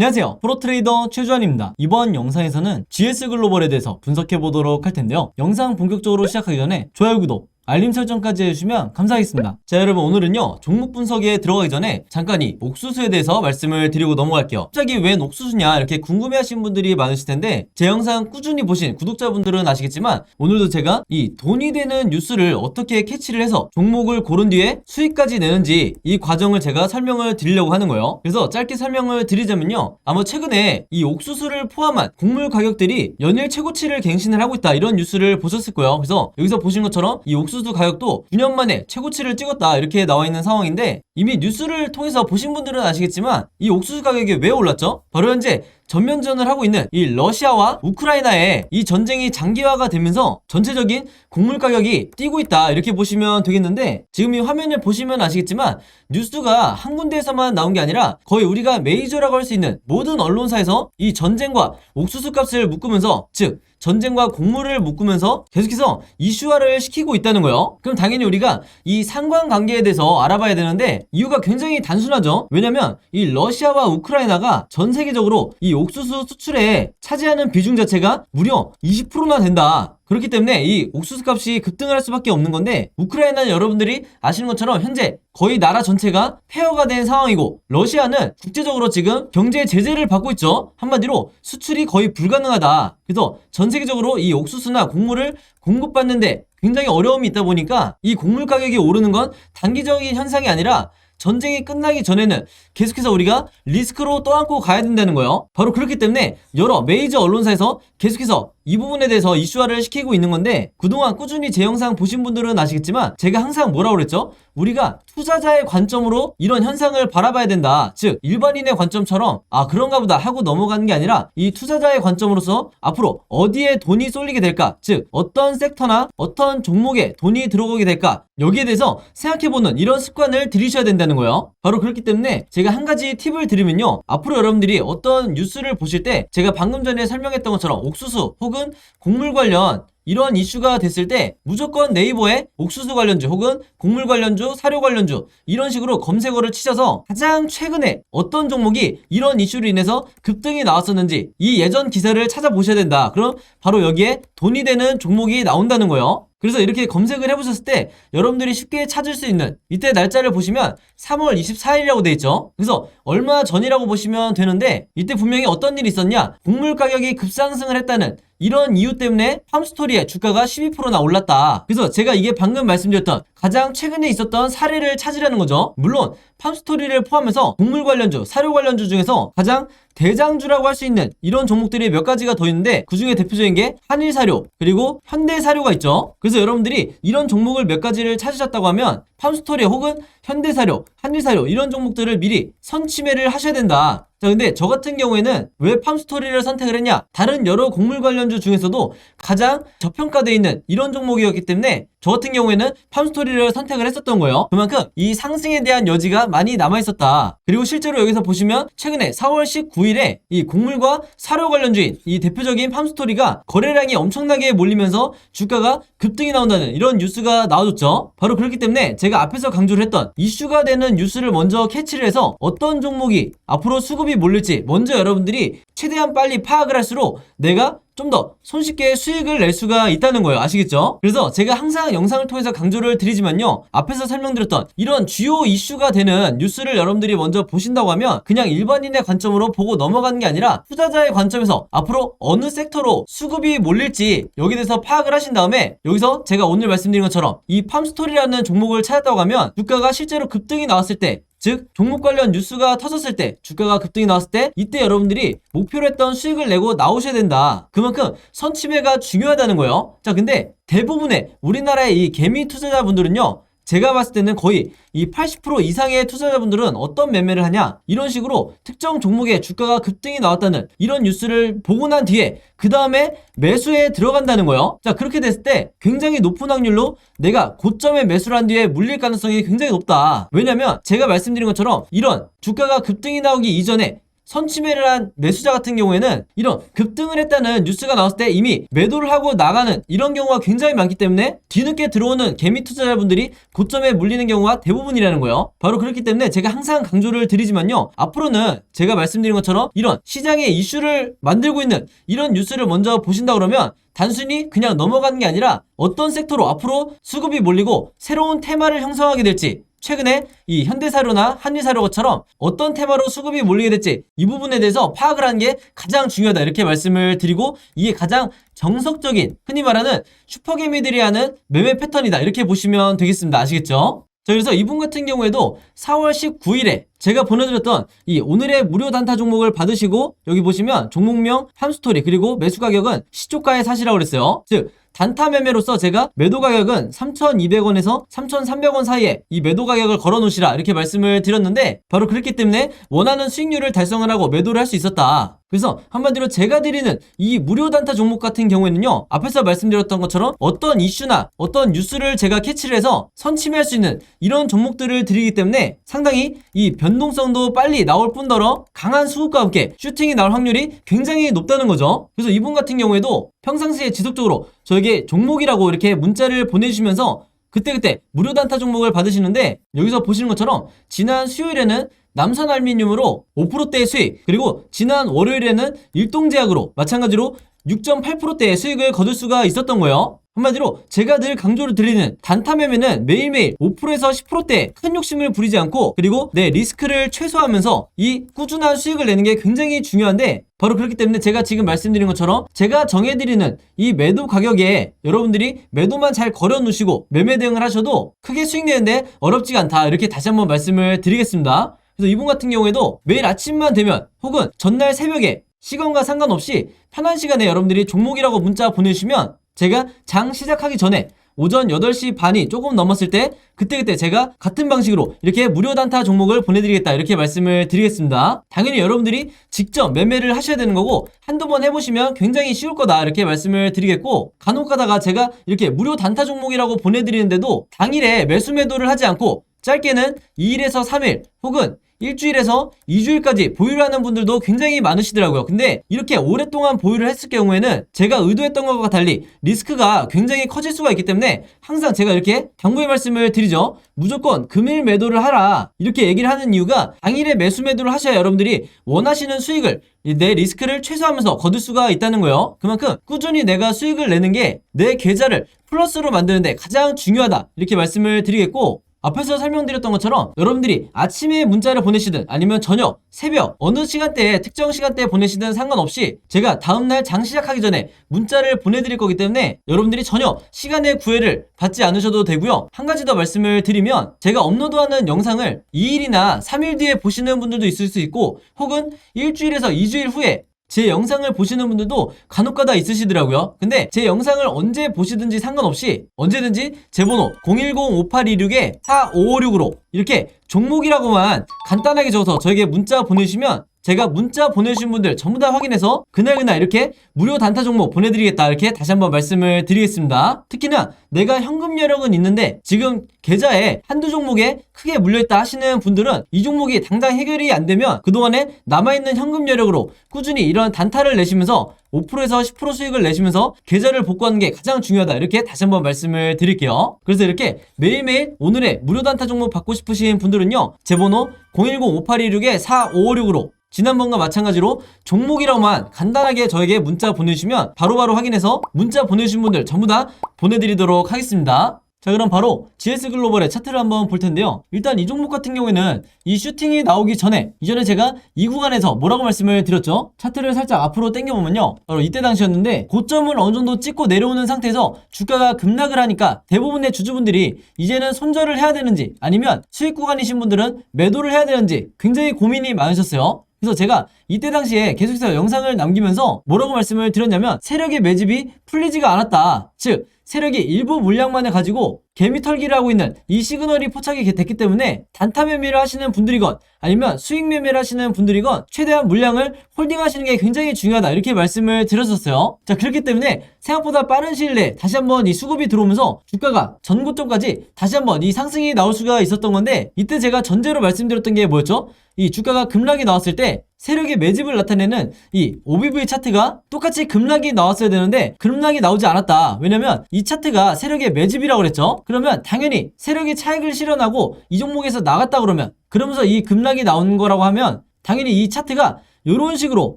안녕하세요, 프로트레이더 최주환입니다. 이번 영상에서는 GS글로벌에 대해서 분석해보도록 할 텐데요. 영상 본격적으로 시작하기 전에 좋아요, 구독, 알림 설정까지 해주시면 감사하겠습니다. 자, 여러분, 오늘은요 종목 분석에 들어가기 전에 잠깐 이 옥수수에 대해서 말씀을 드리고 넘어갈게요. 갑자기 웬 옥수수냐 이렇게 궁금해하신 분들이 많으실 텐데, 제 영상 꾸준히 보신 구독자분들은 아시겠지만 오늘도 제가 이 돈이 되는 뉴스를 어떻게 캐치를 해서 종목을 고른 뒤에 수익까지 내는지 이 과정을 제가 설명을 드리려고 하는 거예요. 그래서 짧게 설명을 드리자면요, 아마 최근에 이 옥수수를 포함한 곡물 가격들이 연일 최고치를 갱신을 하고 있다, 이런 뉴스를 보셨을 거예요. 그래서 여기서 보신 것처럼 이 옥수수 가격도 9년 만에 최고치를 찍었다, 이렇게 나와 있는 상황인데, 이미 뉴스를 통해서 보신 분들은 아시겠지만 이 옥수수 가격이 왜 올랐죠? 바로 현재 전면전을 하고 있는 이 러시아와 우크라이나의 이 전쟁이 장기화가 되면서 전체적인 곡물 가격이 뛰고 있다, 이렇게 보시면 되겠는데, 지금 이 화면을 보시면 아시겠지만 뉴스가 한 군데에서만 나온 게 아니라 거의 우리가 메이저라고 할 수 있는 모든 언론사에서 이 전쟁과 옥수수 값을 묶으면서, 즉 전쟁과 곡물을 묶으면서 계속해서 이슈화를 시키고 있다는 거예요. 그럼 당연히 우리가 이 상관관계에 대해서 알아봐야 되는데, 이유가 굉장히 단순하죠. 왜냐면 이 러시아와 우크라이나가 전 세계적으로 이 옥수수 수출에 차지하는 비중 자체가 무려 20%나 된다. 그렇기 때문에 이 옥수수 값이 급등을 할 수밖에 없는 건데, 우크라이나는 여러분들이 아시는 것처럼 현재 거의 나라 전체가 폐허가 된 상황이고, 러시아는 국제적으로 지금 경제 제재를 받고 있죠. 한마디로 수출이 거의 불가능하다. 그래서 전 세계적으로 이 옥수수나 곡물을 공급받는데 굉장히 어려움이 있다 보니까 이 곡물 가격이 오르는 건 단기적인 현상이 아니라 전쟁이 끝나기 전에는 계속해서 우리가 리스크로 떠안고 가야 된다는 거예요. 바로 그렇기 때문에 여러 메이저 언론사에서 계속해서 이 부분에 대해서 이슈화를 시키고 있는 건데, 그동안 꾸준히 제 영상 보신 분들은 아시겠지만 제가 항상 뭐라고 그랬죠? 우리가 투자자의 관점으로 이런 현상을 바라봐야 된다. 즉 일반인의 관점처럼 그런가 보다 하고 넘어가는 게 아니라, 이 투자자의 관점으로서 앞으로 어디에 돈이 쏠리게 될까, 즉 어떤 섹터나 어떤 종목에 돈이 들어오게 될까, 여기에 대해서 생각해보는 이런 습관을 들이셔야 된다는 거예요. 바로 그렇기 때문에 제가 한 가지 팁을 드리면요, 앞으로 여러분들이 어떤 뉴스를 보실 때 제가 방금 전에 설명했던 것처럼 옥수수 혹은 곡물 관련 이런 이슈가 됐을 때 무조건 네이버에 옥수수 관련주 혹은 곡물 관련주, 사료 관련주 이런 식으로 검색어를 치셔서 가장 최근에 어떤 종목이 이런 이슈로 인해서 급등이 나왔었는지 이 예전 기사를 찾아보셔야 된다. 그럼 바로 여기에 돈이 되는 종목이 나온다는 거예요. 그래서 이렇게 검색을 해보셨을 때 여러분들이 쉽게 찾을 수 있는, 이때 날짜를 보시면 3월 24일이라고 돼 있죠. 그래서 얼마 전이라고 보시면 되는데, 이때 분명히 어떤 일이 있었냐, 곡물 가격이 급상승을 했다는 이런 이유 때문에 팜스토리의 주가가 12%나 올랐다. 그래서 제가 이게 방금 말씀드렸던 가장 최근에 있었던 사례를 찾으라는 거죠. 물론 팜스토리를 포함해서 곡물 관련주, 사료 관련주 중에서 가장 대장주라고 할 수 있는 이런 종목들이 몇 가지가 더 있는데, 그 중에 대표적인 게 한일사료 그리고 현대사료가 있죠. 그래서 여러분들이 이런 종목을 몇 가지를 찾으셨다고 하면 팜스토리 혹은 현대사료, 한일사료 이런 종목들을 미리 선취매를 하셔야 된다. 자, 근데 저 같은 경우에는 왜 팜스토리를 선택을 했냐, 다른 여러 곡물 관련주 중에서도 가장 저평가되어 있는 이런 종목이었기 때문에 저 같은 경우에는 팜스토리를 선택을 했었던 거예요. 그만큼 이 상승에 대한 여지가 많이 남아있었다. 그리고 실제로 여기서 보시면 최근에 4월 19일에 이 곡물과 사료 관련주인 이 대표적인 팜스토리가 거래량이 엄청나게 몰리면서 주가가 급등이 나온다는 이런 뉴스가 나와줬죠. 바로 그렇기 때문에 제가 앞에서 강조를 했던 이슈가 되는 뉴스를 먼저 캐치를 해서 어떤 종목이 앞으로 수급이 몰릴지 먼저 여러분들이 최대한 빨리 파악을 할수록 내가 좀 더 손쉽게 수익을 낼 수가 있다는 거예요. 아시겠죠? 그래서 제가 항상 영상을 통해서 강조를 드리지만요, 앞에서 설명드렸던 이런 주요 이슈가 되는 뉴스를 여러분들이 먼저 보신다고 하면 그냥 일반인의 관점으로 보고 넘어가는 게 아니라 투자자의 관점에서 앞으로 어느 섹터로 수급이 몰릴지 여기에 대해서 파악을 하신 다음에, 여기서 제가 오늘 말씀드린 것처럼 이 팜스토리라는 종목을 찾았다고 하면 주가가 실제로 급등이 나왔을 때, 즉 종목 관련 뉴스가 터졌을 때, 주가가 급등이 나왔을 때 이때 여러분들이 목표로 했던 수익을 내고 나오셔야 된다. 그만큼 선취매가 중요하다는 거예요. 자, 근데 대부분의 우리나라의 이 개미 투자자분들은요, 제가 봤을 때는 거의 이 80% 이상의 투자자분들은 어떤 매매를 하냐, 이런 식으로 특정 종목의 주가가 급등이 나왔다는 이런 뉴스를 보고 난 뒤에 그 다음에 매수에 들어간다는 거예요. 자, 그렇게 됐을 때 굉장히 높은 확률로 내가 고점에 매수를 한 뒤에 물릴 가능성이 굉장히 높다. 왜냐면 제가 말씀드린 것처럼 이런 주가가 급등이 나오기 이전에 선취매를 한 매수자 같은 경우에는 이런 급등을 했다는 뉴스가 나왔을 때 이미 매도를 하고 나가는 이런 경우가 굉장히 많기 때문에 뒤늦게 들어오는 개미 투자자분들이 고점에 물리는 경우가 대부분이라는 거예요. 바로 그렇기 때문에 제가 항상 강조를 드리지만요, 앞으로는 제가 말씀드린 것처럼 이런 시장의 이슈를 만들고 있는 이런 뉴스를 먼저 보신다 그러면 단순히 그냥 넘어가는 게 아니라 어떤 섹터로 앞으로 수급이 몰리고 새로운 테마를 형성하게 될지, 최근에 이 현대사료나 한일사료처럼 어떤 테마로 수급이 몰리게 될지 이 부분에 대해서 파악을 하는 게 가장 중요하다 이렇게 말씀을 드리고, 이게 가장 정석적인 흔히 말하는 슈퍼개미들이 하는 매매 패턴이다 이렇게 보시면 되겠습니다. 아시겠죠? 자, 그래서 이분 같은 경우에도 4월 19일에 제가 보내드렸던 이 오늘의 무료 단타 종목을 받으시고, 여기 보시면 종목명, 함스토리, 그리고 매수 가격은 시초가에 사시라고 그랬어요. 즉 단타 매매로서 제가 매도 가격은 3,200원에서 3,300원 사이에 이 매도 가격을 걸어 놓으시라 이렇게 말씀을 드렸는데, 바로 그렇기 때문에 원하는 수익률을 달성을 하고 매도를 할 수 있었다. 그래서 한마디로 제가 드리는 이 무료 단타 종목 같은 경우에는요, 앞에서 말씀드렸던 것처럼 어떤 이슈나 어떤 뉴스를 제가 캐치를 해서 선침해할 수 있는 이런 종목들을 드리기 때문에 상당히 이 변동성도 빨리 나올 뿐더러 강한 수급과 함께 슈팅이 나올 확률이 굉장히 높다는 거죠. 그래서 이분 같은 경우에도 평상시에 지속적으로 저에게 종목이라고 이렇게 문자를 보내주시면서 그때그때 무료 단타 종목을 받으시는데, 여기서 보시는 것처럼 지난 수요일에는 남선알미늄으로 5%대의 수익, 그리고 지난 월요일에는 일동제약으로 마찬가지로 6.8%대의 수익을 거둘 수가 있었던 거예요. 한마디로 제가 늘 강조를 드리는 단타 매매는 매일매일 5%에서 10%대의 큰 욕심을 부리지 않고, 그리고 내 리스크를 최소화하면서 이 꾸준한 수익을 내는 게 굉장히 중요한데, 바로 그렇기 때문에 제가 지금 말씀드린 것처럼 제가 정해드리는 이 매도 가격에 여러분들이 매도만 잘 걸어 놓으시고 매매 대응을 하셔도 크게 수익 내는데 어렵지가 않다 이렇게 다시 한번 말씀을 드리겠습니다. 그래서 이분 같은 경우에도 매일 아침만 되면 혹은 전날 새벽에 시간과 상관없이 편한 시간에 여러분들이 종목이라고 문자 보내주시면 제가 장 시작하기 전에 오전 8시 반이 조금 넘었을 때 그때그때 제가 같은 방식으로 이렇게 무료 단타 종목을 보내드리겠다 이렇게 말씀을 드리겠습니다. 당연히 여러분들이 직접 매매를 하셔야 되는 거고 한두 번 해보시면 굉장히 쉬울 거다 이렇게 말씀을 드리겠고, 간혹 가다가 제가 이렇게 무료 단타 종목이라고 보내드리는데도 당일에 매수 매도를 하지 않고 짧게는 2일에서 3일 혹은 일주일에서 2주일까지 보유를 하는 분들도 굉장히 많으시더라고요. 근데 이렇게 오랫동안 보유를 했을 경우에는 제가 의도했던 것과 달리 리스크가 굉장히 커질 수가 있기 때문에 항상 제가 이렇게 당부의 말씀을 드리죠. 무조건 금일 매도를 하라 이렇게 얘기를 하는 이유가, 당일에 매수 매도를 하셔야 여러분들이 원하시는 수익을, 내 리스크를 최소화하면서 거둘 수가 있다는 거예요. 그만큼 꾸준히 내가 수익을 내는 게 내 계좌를 플러스로 만드는데 가장 중요하다 이렇게 말씀을 드리겠고, 앞에서 설명드렸던 것처럼 여러분들이 아침에 문자를 보내시든 아니면 저녁, 새벽 어느 시간대에 특정 시간대에 보내시든 상관없이 제가 다음날 장 시작하기 전에 문자를 보내드릴 거기 때문에 여러분들이 전혀 시간의 구애를 받지 않으셔도 되고요. 한 가지 더 말씀을 드리면, 제가 업로드하는 영상을 2일이나 3일 뒤에 보시는 분들도 있을 수 있고 혹은 일주일에서 2주일 후에 제 영상을 보시는 분들도 간혹가다 있으시더라고요. 근데 제 영상을 언제 보시든지 상관없이 언제든지 제 번호 010-5826-4556으로 이렇게 종목이라고만 간단하게 적어서 저에게 문자 보내주시면 제가 문자 보내주신 분들 전부 다 확인해서 그날그날 이렇게 무료 단타 종목 보내드리겠다 이렇게 다시 한번 말씀을 드리겠습니다. 특히나 내가 현금 여력은 있는데 지금 계좌에 한두 종목에 크게 물려있다 하시는 분들은 이 종목이 당장 해결이 안 되면 그동안에 남아있는 현금 여력으로 꾸준히 이런 단타를 내시면서 5%에서 10% 수익을 내시면서 계좌를 복구하는 게 가장 중요하다 이렇게 다시 한번 말씀을 드릴게요. 그래서 이렇게 매일매일 오늘의 무료 단타 종목 받고 싶으신 분들은요, 제 번호 010-5826-4556으로 지난번과 마찬가지로 종목이라고만 간단하게 저에게 문자 보내주시면 바로바로 확인해서 문자 보내주신 분들 전부 다 보내드리도록 하겠습니다. 자, 그럼 바로 GS글로벌의 차트를 한번 볼 텐데요. 일단 이 종목 같은 경우에는 이 슈팅이 나오기 전에 이전에 제가 이 구간에서 뭐라고 말씀을 드렸죠? 차트를 살짝 앞으로 당겨보면요, 바로 이때 당시였는데 고점을 어느 정도 찍고 내려오는 상태에서 주가가 급락을 하니까 대부분의 주주분들이 이제는 손절을 해야 되는지 아니면 수익 구간이신 분들은 매도를 해야 되는지 굉장히 고민이 많으셨어요. 그래서 제가 이때 당시에 계속해서 영상을 남기면서 뭐라고 말씀을 드렸냐면, 세력의 매집이 풀리지가 않았다. 즉 세력이 일부 물량만을 가지고 개미 털기를 하고 있는 이 시그널이 포착이 됐기 때문에 단타 매매를 하시는 분들이건 아니면 수익 매매를 하시는 분들이건 최대한 물량을 홀딩하시는 게 굉장히 중요하다 이렇게 말씀을 드렸었어요. 자, 그렇기 때문에 생각보다 빠른 시일 내에 다시 한번 이 수급이 들어오면서 주가가 전고점까지 다시 한번 이 상승이 나올 수가 있었던 건데, 이때 제가 전제로 말씀드렸던 게 뭐였죠? 이 주가가 급락이 나왔을 때 세력의 매집을 나타내는 이 OBV 차트가 똑같이 급락이 나왔어야 되는데 급락이 나오지 않았다. 왜냐면 이 차트가 세력의 매집이라고 그랬죠. 그러면 당연히 세력이 차익을 실현하고 이 종목에서 나갔다 그러면서 이 급락이 나온 거라고 하면 당연히 이 차트가 이런 식으로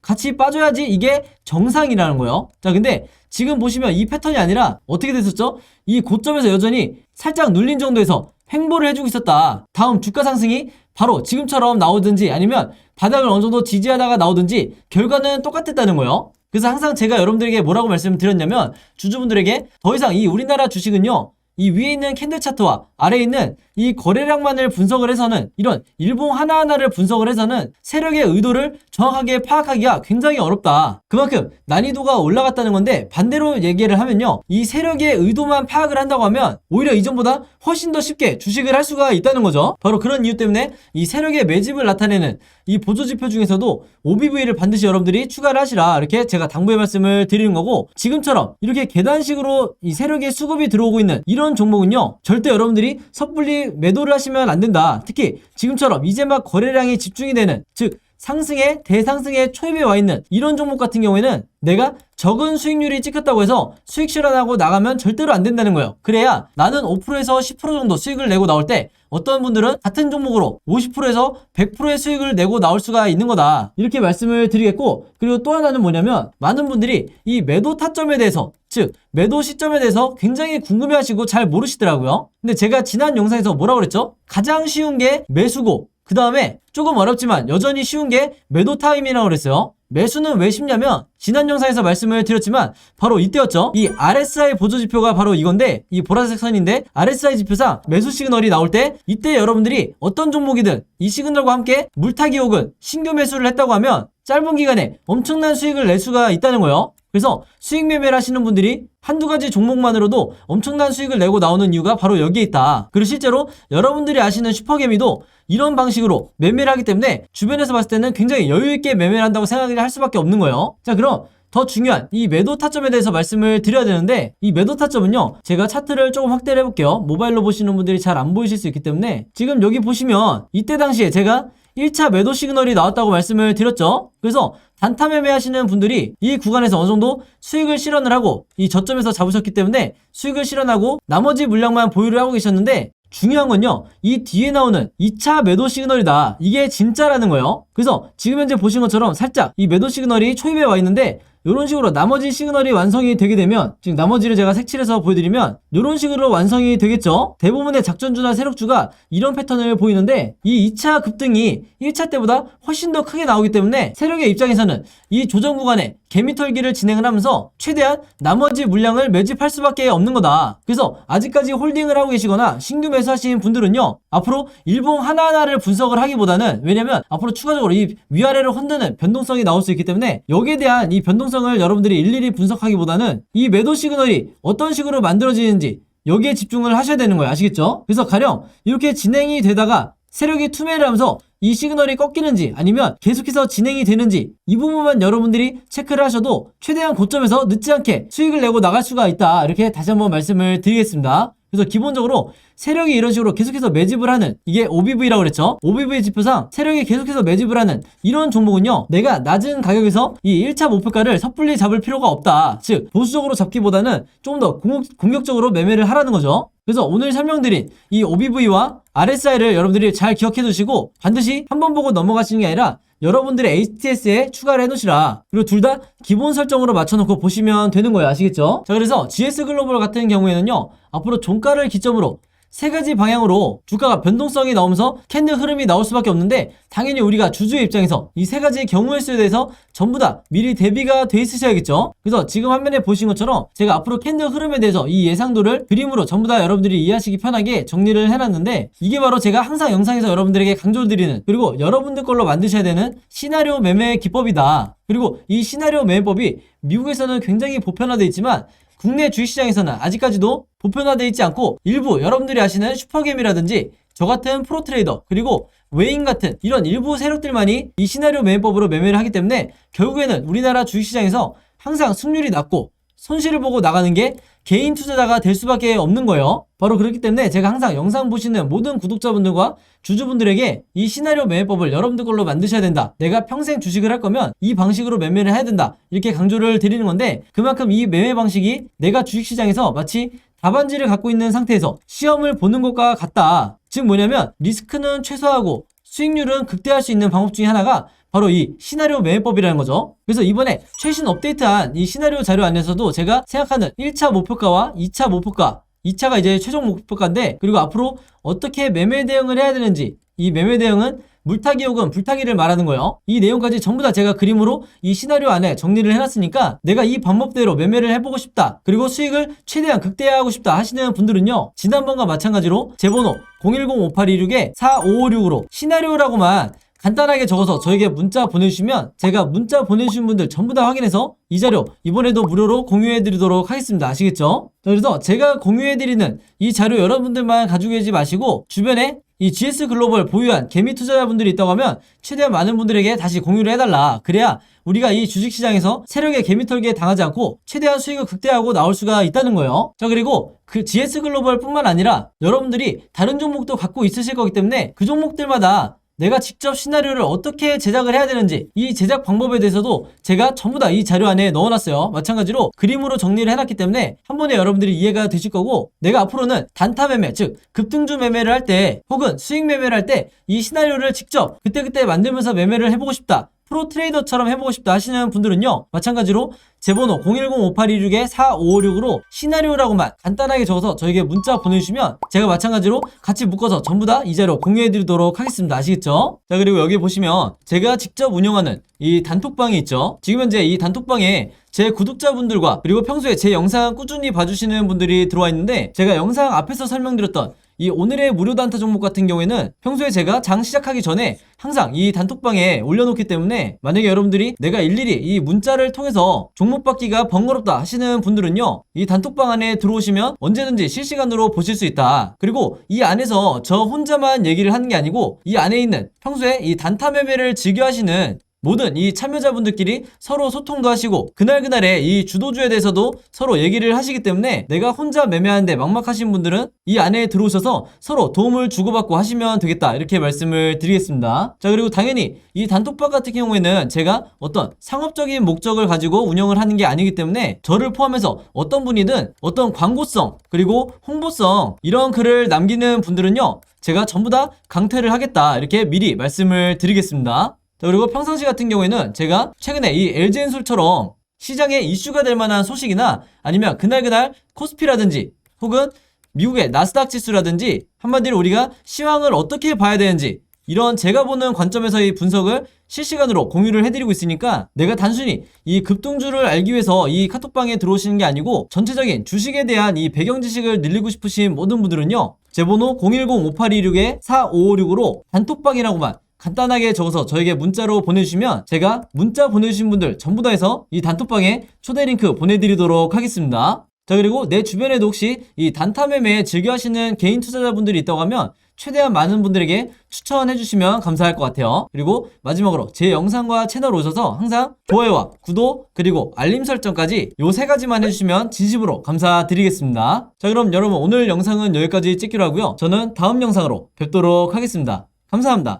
같이 빠져야지 이게 정상이라는 거예요. 자, 근데 지금 보시면 이 패턴이 아니라 어떻게 됐었죠? 이 고점에서 여전히 살짝 눌린 정도에서 횡보를 해주고 있었다. 다음 주가 상승이 바로 지금처럼 나오든지 아니면 바닥을 어느 정도 지지하다가 나오든지 결과는 똑같았다는 거예요. 그래서 항상 제가 여러분들에게 뭐라고 말씀을 드렸냐면 주주분들에게 더 이상 이 우리나라 주식은요, 이 위에 있는 캔들 차트와 아래에 있는 이 거래량만을 분석을 해서는, 이런 일봉 하나하나를 분석을 해서는 세력의 의도를 정확하게 파악하기가 굉장히 어렵다. 그만큼 난이도가 올라갔다는 건데, 반대로 얘기를 하면요, 이 세력의 의도만 파악을 한다고 하면 오히려 이전보다 훨씬 더 쉽게 주식을 할 수가 있다는 거죠. 바로 그런 이유 때문에 이 세력의 매집을 나타내는 이 보조지표 중에서도 OBV를 반드시 여러분들이 추가를 하시라, 이렇게 제가 당부의 말씀을 드리는 거고, 지금처럼 이렇게 계단식으로 이 세력의 수급이 들어오고 있는 이런 종목은요, 절대 여러분들이 섣불리 매도를 하시면 안 된다. 특히 지금처럼 이제 막 거래량이 집중이 되는, 즉 상승의 대상승의 초입에 와 있는 이런 종목 같은 경우에는 내가 적은 수익률이 찍혔다고 해서 수익 실현하고 나가면 절대로 안 된다는 거예요. 그래야 나는 5%에서 10% 정도 수익을 내고 나올 때 어떤 분들은 같은 종목으로 50%에서 100%의 수익을 내고 나올 수가 있는 거다, 이렇게 말씀을 드리겠고, 그리고 또 하나는 뭐냐면 많은 분들이 이 매도 타점에 대해서, 즉 매도 시점에 대해서 굉장히 궁금해하시고 잘 모르시더라고요. 근데 제가 지난 영상에서 뭐라고 그랬죠? 가장 쉬운 게 매수고, 그 다음에 조금 어렵지만 여전히 쉬운 게 매도 타임이라고 그랬어요. 매수는 왜 쉽냐면 지난 영상에서 말씀을 드렸지만 바로 이때였죠. 이 RSI 보조지표가 바로 이건데, 이 보라색 선인데 RSI 지표상 매수 시그널이 나올 때, 이때 여러분들이 어떤 종목이든 이 시그널과 함께 물타기 혹은 신규 매수를 했다고 하면 짧은 기간에 엄청난 수익을 낼 수가 있다는 거예요. 그래서 수익 매매를 하시는 분들이 한두 가지 종목만으로도 엄청난 수익을 내고 나오는 이유가 바로 여기에 있다. 그리고 실제로 여러분들이 아시는 슈퍼개미도 이런 방식으로 매매를 하기 때문에 주변에서 봤을 때는 굉장히 여유있게 매매를 한다고 생각을 할 수밖에 없는 거예요. 자, 그럼 더 중요한 이 매도 타점에 대해서 말씀을 드려야 되는데, 이 매도 타점은요, 제가 차트를 조금 확대를 해볼게요. 모바일로 보시는 분들이 잘 안 보이실 수 있기 때문에 지금 여기 보시면 이때 당시에 제가 1차 매도 시그널이 나왔다고 말씀을 드렸죠. 그래서 단타 매매 하시는 분들이 이 구간에서 어느 정도 수익을 실현을 하고 이 저점에서 잡으셨기 때문에 수익을 실현하고 나머지 물량만 보유를 하고 계셨는데, 중요한 건요, 이 뒤에 나오는 2차 매도 시그널이다, 이게 진짜라는 거예요. 그래서 지금 현재 보신 것처럼 살짝 이 매도 시그널이 초입에 와 있는데, 이런 식으로 나머지 시그널이 완성이 되게 되면, 지금 나머지를 제가 색칠해서 보여드리면 이런 식으로 완성이 되겠죠. 대부분의 작전주나 세력주가 이런 패턴을 보이는데, 이 2차 급등이 1차 때보다 훨씬 더 크게 나오기 때문에 세력의 입장에서는 이 조정 구간에 개미털기를 진행을 하면서 최대한 나머지 물량을 매집할 수밖에 없는 거다. 그래서 아직까지 홀딩을 하고 계시거나 신규 매수하시는 분들은요, 앞으로 일봉 하나하나를 분석을 하기보다는, 왜냐면 앞으로 추가적으로 이 위아래를 흔드는 변동성이 나올 수 있기 때문에 여기에 대한 이 변동성을 여러분들이 일일이 분석하기보다는 이 매도 시그널이 어떤 식으로 만들어지는지 여기에 집중을 하셔야 되는 거예요. 아시겠죠? 그래서 가령 이렇게 진행이 되다가 세력이 투매를 하면서 이 시그널이 꺾이는지 아니면 계속해서 진행이 되는지, 이 부분만 여러분들이 체크를 하셔도 최대한 고점에서 늦지 않게 수익을 내고 나갈 수가 있다, 이렇게 다시 한번 말씀을 드리겠습니다. 그래서 기본적으로 세력이 이런 식으로 계속해서 매집을 하는, 이게 OBV라고 그랬죠. OBV 지표상 세력이 계속해서 매집을 하는 이런 종목은요, 내가 낮은 가격에서 이 1차 목표가를 섣불리 잡을 필요가 없다. 즉 보수적으로 잡기보다는 좀 더 공격적으로 매매를 하라는 거죠. 그래서 오늘 설명드린 이 OBV와 RSI를 여러분들이 잘 기억해 두시고 반드시 한번 보고 넘어가시는 게 아니라 여러분들의 HTS에 추가를 해놓으시라. 그리고 둘 다 기본 설정으로 맞춰놓고 보시면 되는 거예요. 아시겠죠? 자, 그래서 GS글로벌 같은 경우에는요, 앞으로 종가를 기점으로 세 가지 방향으로 주가가 변동성이 나오면서 캔들 흐름이 나올 수밖에 없는데, 당연히 우리가 주주의 입장에서 이 세 가지의 경우의 수에 대해서 전부 다 미리 대비가 돼 있으셔야겠죠. 그래서 지금 화면에 보신 것처럼 제가 앞으로 캔들 흐름에 대해서 이 예상도를 그림으로 전부 다 여러분들이 이해하시기 편하게 정리를 해놨는데, 이게 바로 제가 항상 영상에서 여러분들에게 강조드리는, 그리고 여러분들 걸로 만드셔야 되는 시나리오 매매 기법이다. 그리고 이 시나리오 매매법이 미국에서는 굉장히 보편화되어 있지만 국내 주식시장에서는 아직까지도 보편화되어 있지 않고, 일부 여러분들이 아시는 슈퍼게임이라든지 저 같은 프로트레이더, 그리고 외인 같은 이런 일부 세력들만이 이 시나리오 매매법으로 매매를 하기 때문에 결국에는 우리나라 주식시장에서 항상 승률이 낮고 손실을 보고 나가는 게 개인 투자자가 될 수밖에 없는 거예요. 바로 그렇기 때문에 제가 항상 영상 보시는 모든 구독자분들과 주주분들에게 이 시나리오 매매법을 여러분들 걸로 만드셔야 된다. 내가 평생 주식을 할 거면 이 방식으로 매매를 해야 된다. 이렇게 강조를 드리는 건데, 그만큼 이 매매 방식이 내가 주식시장에서 마치 답안지를 갖고 있는 상태에서 시험을 보는 것과 같다. 즉 뭐냐면 리스크는 최소화하고 수익률은 극대화할 수 있는 방법 중에 하나가 바로 이 시나리오 매매법이라는 거죠. 그래서 이번에 최신 업데이트한 이 시나리오 자료 안에서도 제가 생각하는 1차 목표가와 2차 목표가, 2차가 이제 최종 목표가인데, 그리고 앞으로 어떻게 매매 대응을 해야 되는지, 이 매매 대응은 물타기 혹은 불타기를 말하는 거예요. 이 내용까지 전부 다 제가 그림으로 이 시나리오 안에 정리를 해놨으니까 내가 이 방법대로 매매를 해보고 싶다, 그리고 수익을 최대한 극대화하고 싶다 하시는 분들은요, 지난번과 마찬가지로 제 번호 010-5826-4556으로 시나리오라고만 간단하게 적어서 저에게 문자 보내주시면 제가 문자 보내주신 분들 전부 다 확인해서 이 자료 이번에도 무료로 공유해드리도록 하겠습니다. 아시겠죠? 그래서 제가 공유해드리는 이 자료 여러분들만 가지고 계지 마시고 주변에 이 GS글로벌 보유한 개미 투자자분들이 있다고 하면 최대한 많은 분들에게 다시 공유를 해달라. 그래야 우리가 이 주식시장에서 세력의 개미털기에 당하지 않고 최대한 수익을 극대화하고 나올 수가 있다는 거예요. 자, 그리고 그 GS글로벌 뿐만 아니라 여러분들이 다른 종목도 갖고 있으실 거기 때문에 그 종목들마다 내가 직접 시나리오를 어떻게 제작을 해야 되는지, 이 제작 방법에 대해서도 제가 전부 다 이 자료 안에 넣어놨어요. 마찬가지로 그림으로 정리를 해놨기 때문에 한 번에 여러분들이 이해가 되실 거고, 내가 앞으로는 단타 매매, 즉 급등주 매매를 할 때 혹은 수익 매매를 할 때 이 시나리오를 직접 그때그때 만들면서 매매를 해보고 싶다, 프로 트레이더처럼 해보고 싶다 하시는 분들은요, 마찬가지로 제 번호 010-5826-4556으로 시나리오라고만 간단하게 적어서 저에게 문자 보내주시면 제가 마찬가지로 같이 묶어서 전부 다 이 자료 공유해드리도록 하겠습니다. 아시겠죠? 자, 그리고 여기 보시면 제가 직접 운영하는 이 단톡방이 있죠. 지금 현재 이 단톡방에 제 구독자분들과 그리고 평소에 제 영상 꾸준히 봐주시는 분들이 들어와 있는데, 제가 영상 앞에서 설명드렸던 이 오늘의 무료 단타 종목 같은 경우에는 평소에 제가 장 시작하기 전에 항상 이 단톡방에 올려놓기 때문에, 만약에 여러분들이 내가 일일이 이 문자를 통해서 종목 받기가 번거롭다 하시는 분들은요, 이 단톡방 안에 들어오시면 언제든지 실시간으로 보실 수 있다. 그리고 이 안에서 저 혼자만 얘기를 하는 게 아니고 이 안에 있는 평소에 이 단타 매매를 즐겨 하시는 모든 이 참여자분들끼리 서로 소통도 하시고 그날그날의 이 주도주에 대해서도 서로 얘기를 하시기 때문에 내가 혼자 매매하는데 막막하신 분들은 이 안에 들어오셔서 서로 도움을 주고받고 하시면 되겠다, 이렇게 말씀을 드리겠습니다. 자, 그리고 당연히 이 단톡방 같은 경우에는 제가 어떤 상업적인 목적을 가지고 운영을 하는 게 아니기 때문에 저를 포함해서 어떤 분이든 어떤 광고성 그리고 홍보성 이런 글을 남기는 분들은요, 제가 전부 다 강퇴를 하겠다, 이렇게 미리 말씀을 드리겠습니다. 자, 그리고 평상시 같은 경우에는 제가 최근에 이 LG엔솔처럼 시장에 이슈가 될 만한 소식이나 아니면 그날 코스피라든지 혹은 미국의 나스닥 지수라든지, 한마디로 우리가 시황을 어떻게 봐야 되는지 이런 제가 보는 관점에서의 분석을 실시간으로 공유를 해드리고 있으니까, 내가 단순히 이 급등주를 알기 위해서 이 카톡방에 들어오시는 게 아니고 전체적인 주식에 대한 이 배경 지식을 늘리고 싶으신 모든 분들은요, 제 번호 010-5826-4556으로 단톡방이라고만 간단하게 적어서 저에게 문자로 보내주시면 제가 문자 보내주신 분들 전부 다 해서 이 단톡방에 초대 링크 보내드리도록 하겠습니다. 자, 그리고 내 주변에도 혹시 이 단타 매매 즐겨 하시는 개인 투자자분들이 있다고 하면 최대한 많은 분들에게 추천해 주시면 감사할 것 같아요. 그리고 마지막으로 제 영상과 채널 오셔서 항상 좋아요와 구독 그리고 알림 설정까지 요 3가지만 해주시면 진심으로 감사드리겠습니다. 자, 그럼 여러분 오늘 영상은 여기까지 찍기로 하고요. 저는 다음 영상으로 뵙도록 하겠습니다. 감사합니다.